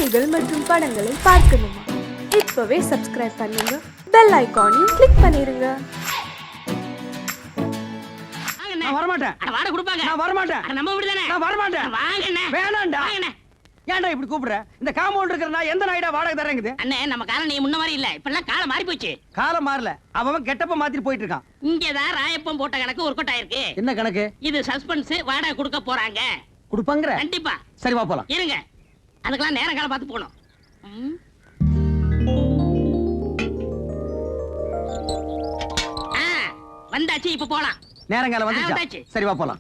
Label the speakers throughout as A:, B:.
A: செய்திகள் மற்றும் படங்களை பார்க்கணுமா? இப்பவே சப்ஸ்கிரைப் பண்ணுங்க, பெல் ஐகானையும் கிளிக் பண்ணிருங்க.
B: நான் வரமாட்டேன்.
C: வாடகை கொடுப்பாங்க.
B: நான் வரமாட்டேன்.
C: நம்ம வீடு தானே.
B: நான் வரமாட்டேன்.
C: வாங்கண்ணே.
B: வேணாம்டா.
C: வாங்கண்ணே.
B: ஏன்டா இப்படி கூப்பிடுற? இந்த காம்பவுண்ட் இருக்கிற நான் எந்த நாய்டா வாடகை தரேங்குது?
C: அண்ணே நம்ம காலம் நீ முன்ன மாதிரி இல்ல. இப்பெல்லாம் காலம் மாறி போச்சு.
B: காலம் மாறல. அவன் கெட்டப்ப மாத்திட்டு போயிட்டு இருக்கான்.
C: இங்கதான் ராயப்பம் போட்ட கணக்கு ஒர்க் அவுட் ஆயிருக்கு.
B: என்ன கணக்கு?
C: இது சஸ்பென்ஸ். வாடகை கொடுக்க போறாங்க.
B: கொடுப்பாங்கற?
C: கண்டிப்பா.
B: சரி வா போலாம்.
C: இருங்க. அதுக்கெல்லாம் நேரம் காலம் பார்த்து போணும். வந்தாச்சு, இப்ப போலாம்.
B: நேரங்காலம் வந்துச்சு. சரி வா போலாம்.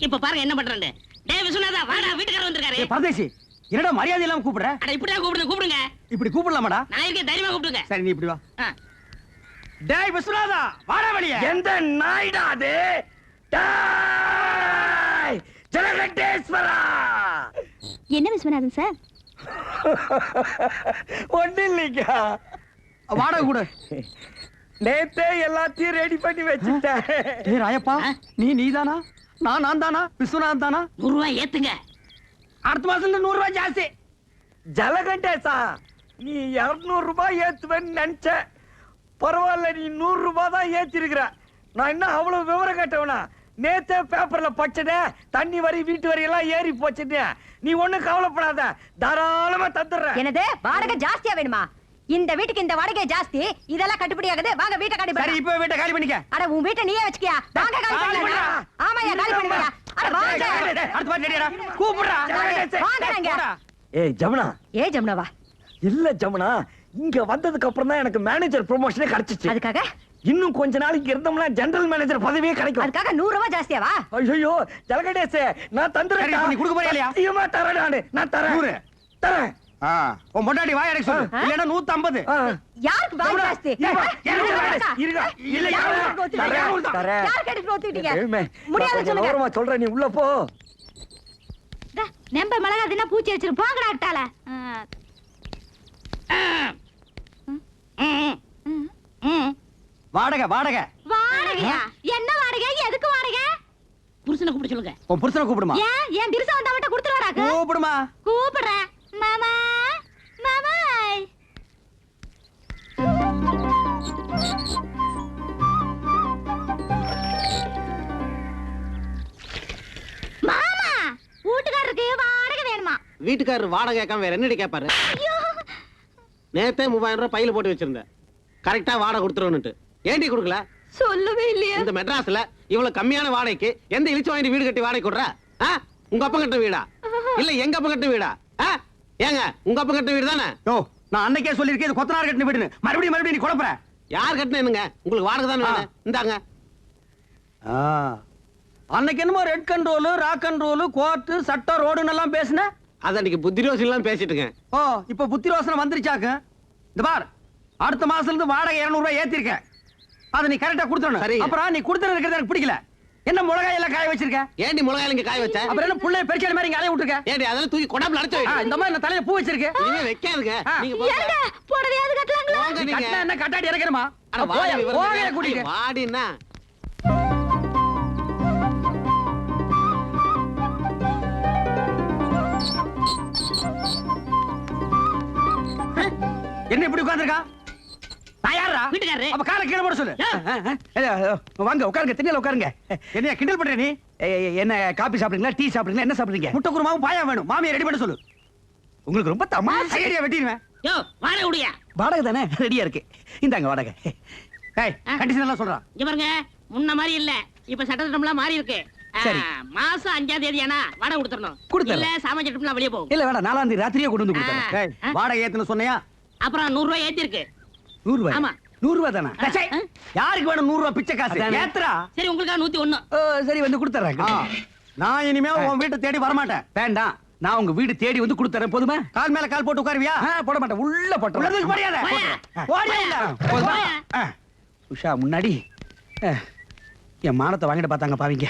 C: இப்ப பாருங்க என்ன பண்றேன்னு. டேய் விசுவநாதா, வாடா, வீட்டுக்காரர் வந்திருக்காரு.
B: ஏய் பரதேசி, என்னடா மரியாதை இல்லாம கூப்பிடுற?
C: அட இப்படியே கூப்பிடுங்க.
B: இப்படி கூப்பிடலாமாடா?
C: நான் இருக்கேன், தைரியமா கூப்பிடுங்க.
B: சரி நீ இப்படி வா. டேய் விசுவநாதா, வாடா வெளிய.
D: எந்த நாய்டா அது? டேய் ஜலகண்டேஸ்வரா.
E: என்ன விஸ்வநாதன் சார்?
D: ஒண்ணு இல்லைங்க.
B: வாடகை கொடு.
D: நேத்தே எல்லாத்தையும் ரெடி பண்ணி வச்சுட்டேன்.
B: டேய் ராயப்பா, நீதானா? நான் தானா? விஸ்வநாதன் தானா?
C: 100 ரூபாய் ஏத்துங்க.
B: அடுத்த மாசத்துல 100 ரூபாய் ஜாஸ்தி.
D: ஜலகண்டேசா, நீ 200 ரூபாய் ஏத்துவேன்னு நினைச்ச. பரவாயில்ல, நீ 100 ரூபாய் தான் ஏத்திருக்கிற. நான் என்ன அவ்வளவு விவரம் கேட்டவனா? நேத்தே பேப்பர்ல படிச்சதே தண்ணி வரி வீட்டு வரி எல்லாம் ஏறி போச்சுன்னு. நீ ஒண்ணும் கவலைப்படாத, தாராளமா தந்துடுறேன்.
E: என்னது வாடகை ஜாஸ்தியா வேணுமா? இந்த வீட்டுக்கு இந்த வாடகை ஜாஸ்தி. இதெல்லாம் கட்டுப்படி ஆகுது. வாங்க வீட்டை காலி
B: சரி இப்போ வீட்டை காலி பண்ணிக்க.
E: அட உன் வீட்டை நீயே வச்சுக்கியா? வாங்க காலி பண்ணுங்க. ஆமாயா காலி பண்ணுங்க. அட வாங்க.
B: அடுத்த வாட்டி ரெடியாடா. கூப்பிடுடா.
E: வாங்கங்க.
D: ஏய் ஜமுனா.
E: ஏய் ஜமுனாவா?
D: இல்ல ஜமுனா, இங்க வந்ததுக்கு அப்புறம் தான் எனக்கு மேனேஜர் ப்ரமோஷனே கிடைச்சிச்சு.
E: அதுக்காக
D: இன்னும் கொஞ்ச நாளைக்கு இருந்தோம்னா ஜெனரல் மேனேஜர் பதவியே கிடைக்கும்.
E: அதுக்காக 100 ரூபாய் ஜாஸ்தியாவா?
D: ஐயோ ஜலகண்டேசே, நான் தந்துறேன்.
B: நீ கொடுக்க போறியா இல்லையா?
D: சத்தியமா தரேன் நானு. நான் தரேன்.
B: 100
D: தரேன்.
B: உன் பொண்டாட்டி வாய் அடைக்க சொல்லு. இல்லனா 150.
E: யாருக்கு வாய் ஜாஸ்தி?
D: இருங்க. இல்ல யாருக்கு தரேன்.
E: யாருக்கு எடுத்து ஊத்திட்டீங்க? முடியாது சொல்லுங்க.
D: ஓரமா சொல்றேன், நீ உள்ள போ.
E: நம்ப மிளகா தின்னா பூச்சி வச்சிரு. போங்கடா அட்டால.
B: வாடகை வாடகை.
E: வாடகையா? என்ன வாடகை? எதுக்கு வாடகை?
C: புருஷனை கூப்பிட சொல்லுங்க.
B: உன் புருஷனை கூப்பிடுமா?
E: ஏன் திருசா வந்தா மட்டும் கொடுத்துருவாராக்கு?
B: கூப்பிடுமா?
E: கூப்பிடுறேன். மாமா மாமா. மாமா வீட்டுக்காரருக்கு வாடகை வேணுமா?
F: வீட்டுக்காரர் வாடகை கேட்காம வேற என்னடி கேட்பாரு? நேத்தே 3000 ரூபாய் பையில போட்டு வச்சிருந்தேன். கரெக்டா வாடகை கொடுத்துருவனுட்டு. ஏண்டி கொடுக்கல?
E: சொல்லவே இல்லையா?
F: இந்த மெட்ராஸ்ல இவ்வளவு கம்மியான வாடகைக்கு எந்த இழிச்சு வாங்கி வீடு கட்டி வாடகை கொடுற? உங்க அப்பா கட்ட வீடா இல்ல எங்க அப்பா கட்ட வீடா? ஏங்க உங்க அப்பா கட்ட வீடு தானே?
B: யோ, நான் அன்னைக்கே சொல்லிருக்கேன் இது கொத்தனார் கட்டின வீடுன்னு. மறுபடியும் நீ குழப்பற.
F: யார் கட்டினேனுங்க? உங்களுக்கு வாடகை தானே வேணும். இந்தாங்க.
B: அன்னைக்கு என்னமோ red control, rock control, court, சட்டம், ரோடுன்னு எல்லாம் பேசுன.
F: அத அன்னைக்கு புத்திரோசி எல்லாம் பேசிட்டுங்க.
B: ஓ, இப்ப புத்தி ரோசனை வந்துருச்சாக்கு. இந்த பார், அடுத்த மாசத்துல இருந்து வாடகை 200 ரூபாய் ஏத்திருக்க. அத நீ கரெக்டா கொடுத்துறணும். அப்புறம் நீ கொடுத்துறது இருக்கிறது எனக்கு பிடிக்கல. என்ன மிளகாய் எல்லாம் காய வச்சிருக்க?
F: ஏண்டி மிளகாய் இங்க காய வச்ச?
B: அப்புறம் என்ன புள்ளைய பெருச்சாடி மாதிரி இங்க அலைய விட்டுருக்க?
F: ஏண்டி அதெல்லாம் தூக்கி கொடாப்ல அடைச்சு வை.
B: இந்த மாதிரி நான் தலையில பூ வச்சிருக்க.
F: நீங்க வைக்காதுங்க. நீங்க போங்க.
E: ஏங்க போடவையாவது கட்டலாங்களா?
F: போங்க நீங்க.
B: கட்டா என்ன கட்டாடி இறக்கணுமா?
F: அட
B: போவே கூட்டிட்டு.
F: வாடினா.
B: என்ன இப்படி உட்கார்ந்திருக்கா? நான் யாரா?
C: வீட்டுக்காரரு.
B: அப்ப காலை கீழே போட சொல்லு. வாங்க உட்காருங்க, திண்ணையில உட்காருங்க. என்ன கிண்டல் பண்ற நீ? என்ன காபி சாப்பிடுறீங்களா, டீ சாப்பிடுறீங்களா, என்ன சாப்பிடுறீங்க? முட்டை குருமாவும் பாயா வேணும். மாமியை ரெடி பண்ண சொல்லு. உங்களுக்கு ரொம்ப தமாஷா ஐடியா வெட்டிடுவேன்.
C: யோ, வாடகை உடையா?
B: வாடகை தானே ரெடியா இருக்கு. இந்தாங்க வாடகை. ஏய், கண்டிஷன் எல்லாம் சொல்றா.
C: இங்க பாருங்க, முன்ன மாதிரி இல்ல. இப்ப சட்டத்திட்டம்லாம் மாறி இருக்கு.
B: சரி.
C: மாசம் 5ஆம் தேதி ஆனா வாடகை கொடுத்துறணும்.
B: கொடுத்துறேன்.
C: இல்ல சாமான் சட்டம்லாம் வெளிய போகும்.
B: இல்ல வேண்டாம், 4ஆம் தேதி ராத்திரியே கொண்டு வந்து கொடுத்துறேன். வாடகை ஏத்துன சொன்னையா?
C: அப்புறம் 100 ரூபாய் ஏத்தி இருக்கு.
B: 100 ரூபாய்?
C: ஆமா.
B: 100 ரூபாய் தானா? யாருக்கு வேணும் 100 ரூபாய் பிச்சை காசு? ஏத்துறா.
C: சரி உங்களுக்கா 101.
B: சரி வந்து கொடுத்துறேன். நான் இனிமே உன் வீட்டை தேடி வர மாட்டேன். வேண்டாம், நான் உங்க வீடு தேடி வந்து கொடுத்துறேன். போதுமா? கால் மேல கால் போட்டு உட்காருவியா? போட மாட்டேன். உள்ள போட்டுறேன். உஷா முன்னாடி என் மானத்தை வாங்கிட்டு பார்த்தாங்க பாவீங்க.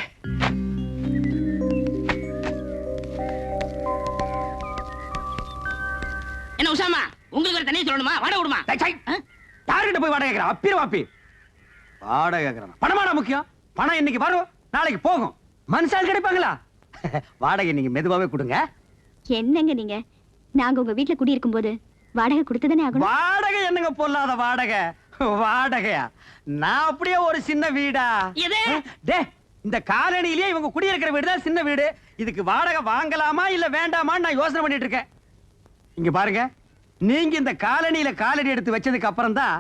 C: என்ன உசாமா, உங்களுக்கு ஒரு தனியா சொல்லணுமா? வாடகை விடுமா?
B: யாருகிட்ட போய் வாடகை கேட்கிறேன்? அப்பீர வாப்பி வாடகை கேட்கிறேன். பணமாடா முக்கியம்? பணம் இன்னைக்கு வரும், நாளைக்கு போகும். மனுஷால் கிடைப்பாங்களா? வாடகை நீங்க மெதுவாவே கொடுங்க.
G: என்னங்க நீங்க? நாங்க உங்க வீட்ல குடியிருக்கும் போது வாடகை கொடுத்துதானே ஆகணும்.
B: வாடகை என்னங்க பொல்லாத வாடகை? வாடகையா? நான் அப்படியே ஒரு சின்ன வீடா?
C: எது?
B: டே, இந்த காலனிலேயே இவங்க குடியிருக்கிற வீடு தான் சின்ன வீடு. இதுக்கு வாடகை வாங்கலாமா இல்ல வேண்டாமான்னு நான் யோசனை பண்ணிட்டு இருக்கேன். இங்க பாருங்க, நீங்க இந்த காலனியில காலடி எடுத்து வச்சதுக்கு அப்புறம் தான்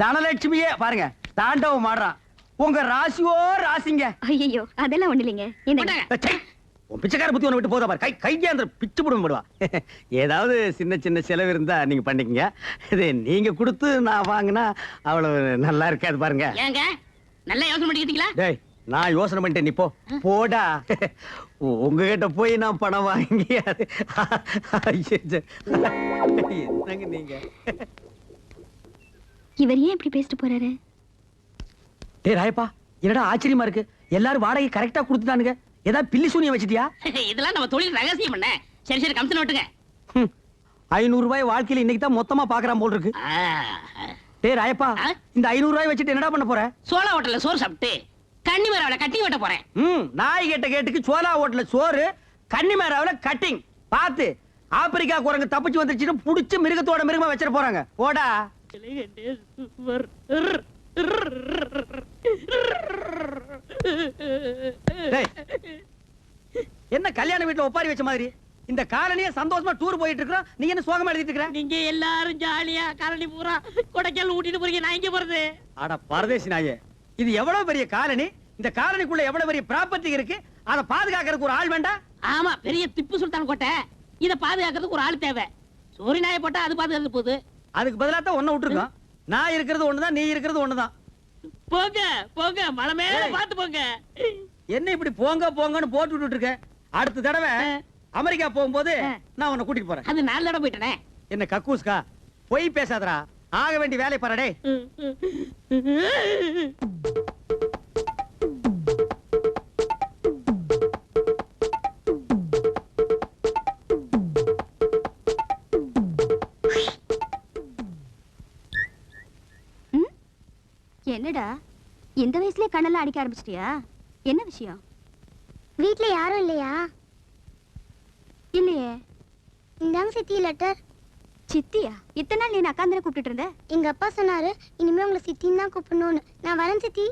B: தனலட்சுமியே பாருங்க தாண்டவம் ஆடுறான். உங்க ராசியோ ராசிங்க.
G: ஐயோ, அதெல்லாம் ஒண்ணு இல்லைங்க. என்னங்க?
B: ச்சை, உன் பிச்சைக்கார புத்தி ஒண்ணு விட்டு போதா பாரு. கையாந்திர பிச்சு போடுவோம் போடுவா. ஏதாவது சின்ன சின்ன செலவு இருந்தா நீங்க பண்ணிக்கங்க. இது நீங்க கொடுத்து நான் வாங்கினா அவ்வளவு நல்லா இருக்காது பாருங்க.
C: ஏங்க நல்லா யோசனை பண்ணிக்கிட்டீங்களா?
B: டேய், நான் யோசனை பண்ணிட்டேன், நீ போ. போடா. உங்ககிட்ட போய் நான் பணம் வாங்கி அது என்னங்க நீங்க?
G: இவர் ஏன் இப்படி பேசிட்டு போறாரு?
B: டேய் ராயப்பா, என்னடா ஆச்சரியமா இருக்கு. எல்லாரும் வாடகை கரெக்டா கொடுத்துட்டானுங்க. ஏதாவது பில்லி சூனியம் வச்சிட்டியா?
C: இதெல்லாம் நம்ம தொழில் ரகசியம் பண்ண. சரி சரி, கமிஷன் விட்டுங்க.
B: 500 ரூபாய் வாழ்க்கையில இன்னைக்கு தான் மொத்தமா பாக்குறான் போல் இருக்கு. டேய் ராயப்பா, இந்த 500 ரூபாய் வச்சுட்டு என்னடா பண்ண போற?
C: சோளா ஹோட்டல்ல சோறு சாப்பிட்டு கன்னிமராவில கட்டி வெட்ட போறேன்.
B: நாய் கேட்ட கேட்டுக்கு சோலா ஹோட்டல்ல சோறு, கன்னிமேராவுல கட்டிங். பாத்து ஆப்பிரிக்கா குரங்கு தப்பிச்சு வந்துருச்சுன்னு புடிச்சு மிருகத்தோட மிருகமா வச்சிட போறாங்க. போடா. டேய், என்ன கல்யாண வீட்டுல ஒப்பாரி வச்ச மாதிரி இந்த காலனியே சந்தோஷமா டூர் போயிட்டு இருக்கோம். நீ என்ன சோகமா எழுதிட்டு இருக்கற?
C: நீங்க எல்லாரும் ஜாலியா காலனி பூரா கொடைக்கால் ஊட்டிட்டு போறீங்க, நான் இங்க போறது.
B: அட பரதேசி நாயே, இது எவ்வளவு பெரிய காலனி. இந்த காலனிக்குள்ள எவ்வளவு பெரிய ப்ராப்பர்ட்டி இருக்கு. அதை பாதுகாக்கிறதுக்கு ஒரு ஆள் வேண்டாம்?
C: ஆமா, பெரிய திப்பு சுல்தான் கோட்டை. இத பாதுகாக்கிறதுக்கு ஒரு ஆள் தேவை. சோரி நாயை போட்டா அது பாதுகாத்து போகுது.
B: அதுக்கு பதிலா தான் ஒண்ணு விட்டுருக்கோம். நான் இருக்கிறது ஒண்ணுதான், நீ இருக்கிறது ஒண்ணுதான்.
C: போங்க போங்க, மலை மேல பாத்து போங்க.
B: என்ன இப்படி போங்க போங்கன்னு போட்டு விட்டுட்டு இருக்க? அடுத்த தடவை அமெரிக்கா போகும்போது நான் உன்னை கூட்டிட்டு போறேன்.
C: அது 4 தடவை போயிட்டனே.
B: என்ன கக்கூஸ்கா, போய் பேசாதடா. ஆக வேண்டிய வேலை பாருடே.
G: என்னடா இந்த வயசுலயே கண்ணெல்லாம் அடிக்க ஆரம்பிச்சிட்டியா? என்ன விஷயம்?
H: வீட்ல யாரும் இல்லையா?
G: இல்லையே.
H: இந்தாங்க சித்தி லெட்டர்.
G: சித்தியா? இத்தனை நாள் நீ அக்காந்தர கூப்பிட்டு இருந்த?
H: எங்க அப்பா சொன்னாரு இனிமே உங்களை சித்தின்னு தான் கூப்பிடணும்னு. நான் வரேன் சித்தி.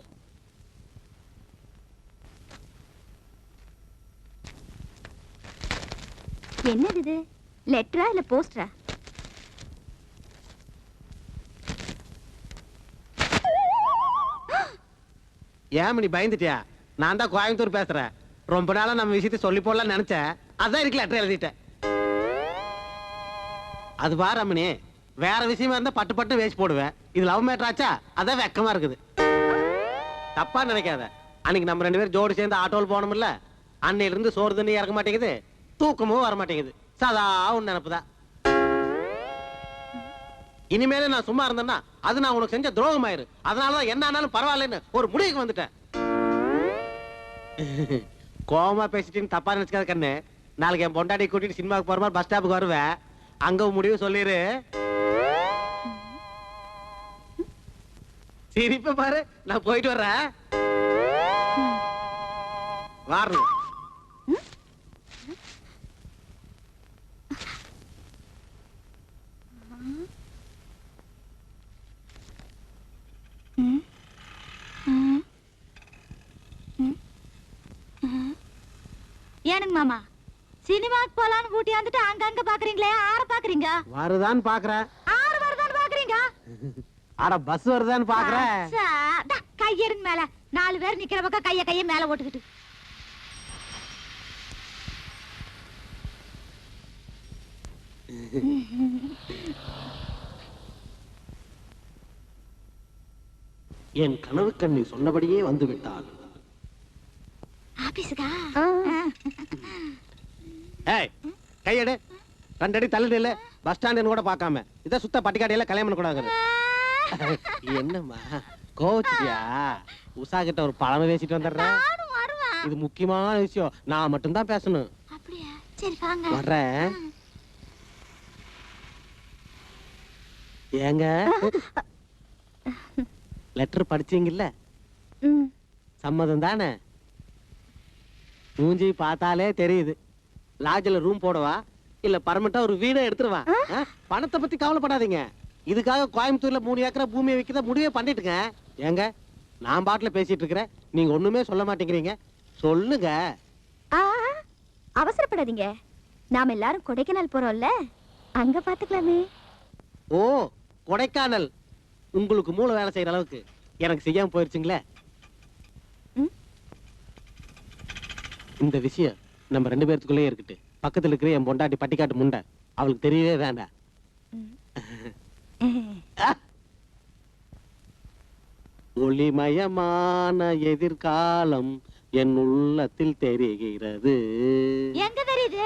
G: என்னது இது? லெட்டரா இல்ல போஸ்டரா?
F: ஏன் நீ பயந்துட்டியா? நான் தான் கோயம்புத்தூர் பேசுறேன். ரொம்ப நாளா நம்ம விஷயத்தை சொல்லி போடலாம் நினைச்சேன். அதான் இருக்கு லெட்டர் எழுதிட்டேன். அது பாரம்மணி, வேற விஷயமா இருந்தா பட்டு பட்டு வேஸ்ட் போடுவேன். இது லவ் மேட்டர் ஆச்சா, அதான் வெக்கமா இருக்குது. தப்பா நினைக்காத. அன்னைக்கு நம்ம 2 பேரும் ஜோடி சேர்ந்து ஆட்டோவில் போனோம்ல, அன்னையில இருந்து சோறு தண்ணி இறக்க மாட்டேங்குது, தூக்கமும் வர மாட்டேங்குது. சதா உன் நினைப்புதான். இனிமேல நான் சும்மா இருந்தேன்னா அது நான் உனக்கு செஞ்ச துரோகம் ஆயிரு. அதனாலதான் என்ன ஆனாலும் பரவாயில்லன்னு ஒரு முடிவுக்கு வந்துட்டேன். கோவமா பேசிட்டு தப்பா நினைச்சுக்காத கண்ணு. நாளைக்கு என் பொண்டாடி கூட்டிட்டு சினிமாவுக்கு போற மாதிரி பஸ் ஸ்டாப்புக்கு வருவேன். அங்க முடிவு சொல்லிரு. சிரிப்ப பாரு. நான் போயிட்டு வர்றேன். வாரணும்.
G: ஏனுங்க மாமா, சினிமாக்கு போலான்னு கூட்டி வந்துட்டு அங்க பாக்குறீங்களே, ஆற பாக்குறீங்க?
F: வருதான்னு பாக்குறேன்.
G: ஆறு வருதான்னு பாக்குறீங்க?
F: ஆட பஸ் வருதான்னு பாக்குறேன்.
G: கையெடுங்க மேல. 4 பேர் நிக்கிற பக்கம் கைய மேல ஓட்டுக்கிட்டு.
F: என் கனவு கண்ணி சொன்னபடியே வந்து விட்டாள்.
G: ஆபீஸுக்கா?
F: ஏய், கையெடு. 2 அடி தள்ளி இல்ல. பஸ் ஸ்டாண்ட் கூட பார்க்காம இத சுத்த பட்டிக்காடையில கல்யாணம் பண்ண கூடாது. என்னம்மா கோச்சியா? உஷா கிட்ட ஒரு பழமை பேசிட்டு வந்துடுறேன். இது முக்கியமான விஷயம். நான் மட்டும் தான் பேசணும்.
G: அப்படியா? சரி வாங்க.
F: வர்றேன். ஏங்க லெட்டர் படிச்சீங்கல்ல? சம்மதம் தானே? மூஞ்சி பார்த்தாலே தெரியுது. லாட்ஜில் ரூம் போடவா இல்ல பர்மனண்டா ஒரு வீடை எடுத்துருவா. பணத்தை பத்தி கவலைப்படாதீங்க. இதுக்காக கோயம்புத்தூர்ல 3 ஏக்கரா பூமியை விற்கிறத முடிவே பண்ணிட்டுங்க. ஏங்க நான் பாட்டுல பேசிட்டு இருக்கிறேன், நீங்க ஒண்ணுமே சொல்ல மாட்டேங்கிறீங்க. சொல்லுங்க.
G: அவசரப்படாதீங்க. நாம எல்லாரும் கொடைக்கானல் போறோம்ல, அங்க பாத்துக்கலாமே.
F: ஓ கொடைக்கானல். உங்களுக்கு மூளை வேலை செய்யற அளவுக்கு எனக்கு செய்யாம போயிருச்சுங்களே. இந்த விஷயம் நம்ம 2 பேர்த்துக்குள்ளே இருக்கட்டு. பக்கத்துல இருக்கிற என் பொண்டாட்டி பட்டிக்காட்டு முண்டை, அவளுக்கு தெரியவே வேண்டாம். ஒளிமயமான எதிர்காலம் என் உள்ளத்தில் தெரிகிறது.
G: எங்க தெரியுது?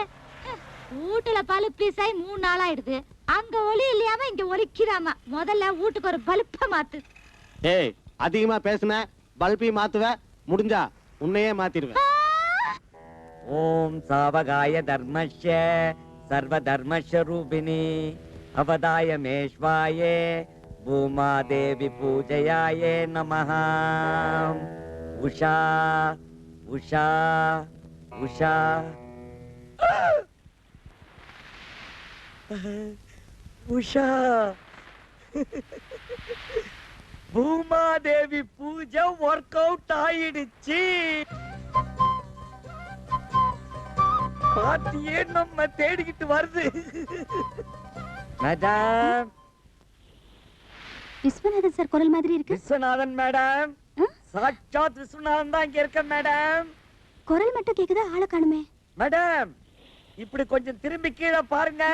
G: வீட்டுல பல்ப் பீஸாய் 3 நாள் ஆயிடுது. அங்க ஒளி இல்லையாம இங்க ஒலிக்கிறாம. முதல்ல வீட்டுக்கு ஒரு பல்ப மாத்து.
F: ஏய் அதிகமா பேசுன பல்பி மாத்துவ, முடிஞ்சா உன்னையே மாத்திடுவேன்.
D: ஓம் சாவகாய தர்மஸ்ய சர்வ தர்மஸ்வரூபிணி அவதாய மேஷ்வாயே பூமா தேவி பூஜையாயே நமஹ. உஷா உஷா உஷா. உஷா பூமாதேவி பூஜை ஒர்க் அவுட் ஆயிடுச்சு. பாட்டியே நம்ம தேடிக்கிட்டு வருது. மேடம்,
G: விஸ்வநாதன் சார் குரல் மாதிரி இருக்கு.
D: விஸ்வநாதன் மேடம், சாட்சாத் விஸ்வநாதன் தான் இங்க இருக்க மேடம்.
G: குரல் மட்டும் கேக்குதா, ஆளை காணுமே.
D: மேடம் இப்படி கொஞ்சம் திரும்பி கீழே பாருங்க.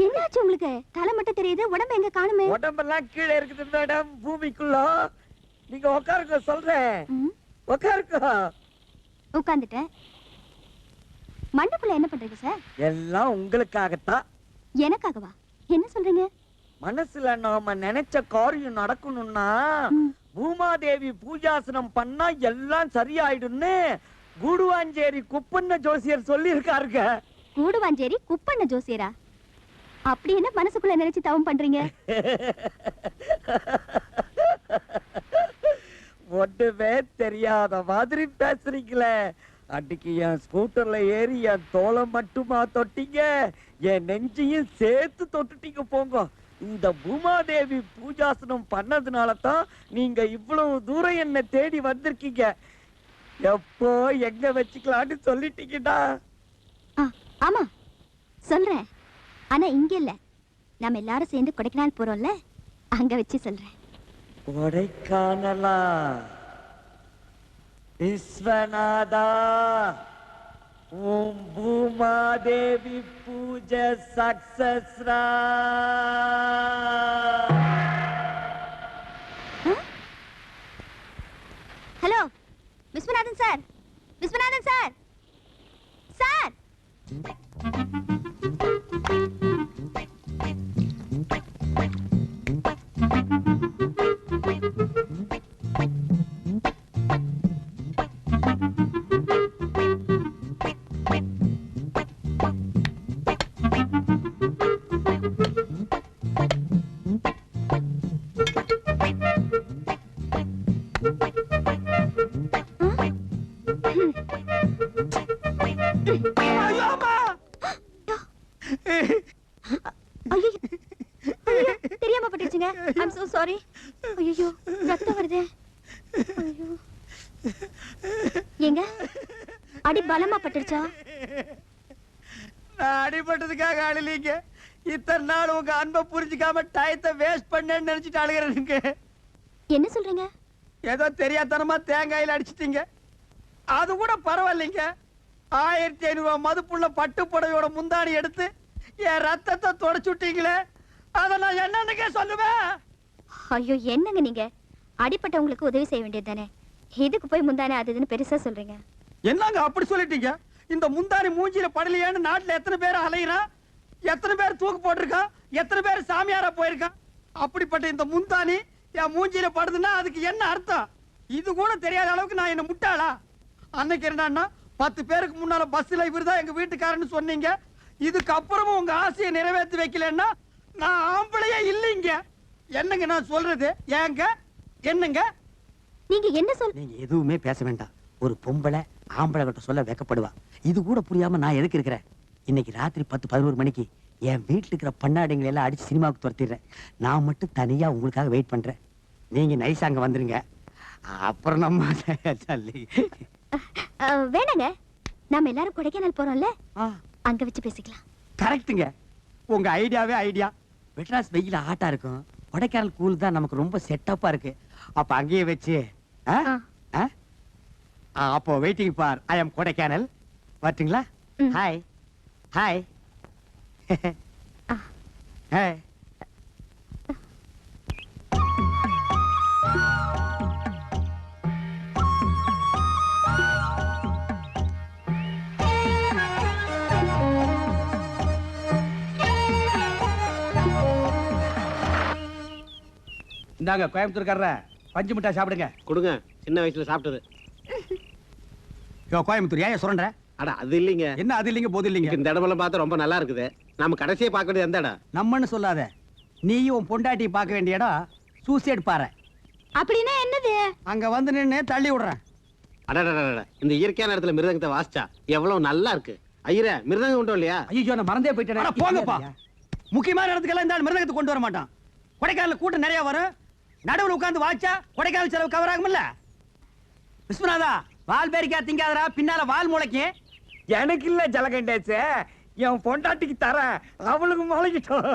G: என்னாச்சு உங்களுக்கு? தலை மட்டும் தெரியுது, உடம்பு எங்க காணுமே?
D: உடம்பெல்லாம் கீழே இருக்குது மேடம், பூமிக்குள்ள. நீங்க உட்காருங்க, சொல்றேன். உட்காருங்க.
G: உட்கார்ந்துட்டேன். மண்டபுள்ள என்ன பண்றீங்க சார்?
D: எல்லாம் உங்களுக்காகத்தான்.
G: எனக்காகவா? என்ன சொல்றீங்க?
D: மனசுல நாம நினைச்ச காரியம் நடக்கணும்னா பூமாதேவி பூஜாசனம் பண்ணா எல்லாம் சரியாயிடும்னு கூடுவாஞ்சேரி குப்பண்ண ஜோசியர் சொல்லி இருக்காருங்க.
G: கூடுவாஞ்சேரி குப்பண்ண ஜோசியரா? அப்படி என்ன மனசுக்குள்ள நினைச்சு தவம் பண்றீங்க?
D: ஒண்ணுமே தெரியாத மாதிரி பேசுறீங்களே. அன்னைக்கு என் ஸ்கூட்டர்ல ஏறி என் தோலை மட்டுமா தொட்டீங்க, என் நெஞ்சையும் சேர்த்து தொட்டுட்டீங்க. போங்க. இந்த பூமாதேவி பூஜாசனம் பண்ணதுனால தான் நீங்க இவ்வளவு தூரம் என்ன தேடி வந்திருக்கீங்க. எப்போ எங்க வச்சுக்கலான்னு சொல்லிட்டீங்கடா.
G: ஆமா சொல்றேன், ஆனா இங்க இல்ல. நாம எல்லாரும் சேர்ந்து கொடைக்கானல் போறோம்ல, அங்க வச்சு சொல்றேன்.
D: கொடைக்கானலா? விஸ்வநாதா, ஓம் பூமாதேவி பூஜை சக்சஸ்ரா.
G: Hello Viswanathan sir, Viswanathan sir, sir. தெரியாம பட்டுச்சுங்க. I'm so sorry. ஐயோ ரத்தம் வருதே. ஐயோ ஏங்க அடி பலமா பட்டுச்சா?
B: நான் அடிபட்டதுக்காக அழலீங்க. இத்தனை நாள் உங்க அன்பை புரிஞ்சுக்காம டயத்தை வேஸ்ட் பண்ணேன்னு நினைச்சிட்டு அழுகிறேனுங்க.
G: என்ன சொல்றீங்க?
B: ஏதோ தெரியாதனமா தேங்காயில அடிச்சிட்டீங்க. அது கூட பரவாயில்லைங்க. 1500 மதிப்புள்ள பட்டு புடவையோட முந்தாணி எடுத்து என் ரத்தத்தை தொடச்சுட்டீங்களே, அத நான் என்னன்னுக்கே சொல்லுவேன்.
G: ஐயோ என்னங்க நீங்க? அடிப்பட்டவங்களுக்கு உதவி செய்ய வேண்டியது தானே, இதுக்கு போய் முந்தானே அதுன்னு பெருசா சொல்றீங்க.
B: என்னங்க அப்படி சொல்லிட்டீங்க? இந்த முந்தாணி மூஞ்சில படலையான்னு நாட்டுல எத்தனை பேர் அலையிறான், எத்தனை பேர் தூக்கு போட்டிருக்கான், எத்தனை பேர் சாமியாரா போயிருக்கான். அப்படிப்பட்ட இந்த முந்தாணி என் மூஞ்சில படுதுன்னா அதுக்கு என்ன அர்த்தம்? இது கூட தெரியாத அளவுக்கு நான் என்ன முட்டாளா? அன்னைக்கு என்னன்னா 10 பேருக்கு முன்னால பஸ்ல இவர்தான் எங்க வீட்டுக்காரன்னு சொன்னீங்க. இதுக்கு அப்புறமும் உங்க ஆசையை நிறைவேற்றி வைக்கலன்னா நான் ஆம்பளையே இல்லைங்க. என்னங்க நான் சொல்றது? ஏங்க என்னங்க
G: நீங்க என்ன சொல்?
B: நீங்க எதுவுமே பேச வேண்டாம். ஒரு பொம்பளை ஆம்பளை கிட்ட சொல்ல வெக்கப்படுவா. இது கூட புரியாம நான் எதுக்கு இருக்கிறேன்? இன்னைக்கு ராத்திரி 10-11 மணிக்கு என் வீட்டுல இருக்கிற பண்ணாடிங்களை எல்லாம் அடிச்சு சினிமாவுக்கு துரத்திடுறேன். நான் மட்டும் தனியா உங்களுக்காக வெயிட் பண்றேன். நீங்க நைஸா அங்க வந்துருங்க. அப்புறம் நம்ம
G: வேணாங்க, நாம எல்லாரும் கொடைக்கானல் போறோம்ல, அங்க வச்சு பேசிக்கலாம்.
B: கரெக்ட்டுங்க. உங்க ஐடியாவே ஐடியா. மெட்ராஸ் வெயில ஆட்டா இருக்கும், கொடைக்கானல் கூல் தான் நமக்கு ரொம்ப செட்டப்பா இருக்கு. அப்ப அங்கேயே வச்சு அப்போ வெயிட்டிங் ஃபார் ஐ அம் கொடைக்கானல். வரட்டுங்களா? Hi hi hi. இந்தாங்க கோயம்புத்தூர்காரர பஞ்சு மிட்டாய் சாப்பிடுங்க.
F: கொடுங்க, சின்ன வயசுல சாப்பிட்டது.
B: கோயம்புத்தூர் ஏன் சொல்ற?
F: அட அது இல்லைங்க.
B: என்ன அது இல்லைங்க போது இல்லைங்க?
F: இந்த இடமெல்லாம் பார்த்தா ரொம்ப நல்லா இருக்குது. நாம கடைசியா பார்க்க வேண்டியது எந்த இடம்?
B: நம்மன்னு சொல்லாத. நீயும் உன் பொண்டாட்டி பார்க்க வேண்டிய இடம் சூசைட் பாறை.
G: அப்படின்னா என்னது?
B: அங்க வந்து நின்னு தள்ளி விடுறேன்.
F: அடடடடட, இந்த இயற்கையான இடத்துல மிருதங்கத்தை வாசிச்சா எவ்வளவு நல்லா இருக்கு. ஐயரே, மிருதங்கம் உண்டோ இல்லையா?
B: ஐயோ, நான் மறந்தே போயிட்டேன். போங்கப்பா. முக்கியமான இடத்துக்கெல்லாம் இந்த மிருதங்கத்தை கொண்டு வர மாட்டான். கொடைக்கானல கூட்டம் நிறைய வரும். நடுவுல உட்கார்ந்து வாச்சா கொடைக்கானல் செலவு கவர் ஆகும்ல. விஸ்வநாதா, வால் பேரிக்கா திங்காதரா, பின்னால வால் முளைக்கு.
D: எனக்கு இல்ல ஜலகண்டேசே, என் பொண்டாட்டிக்கு தரேன், அவளுக்கு முளைக்கிட்டோம்.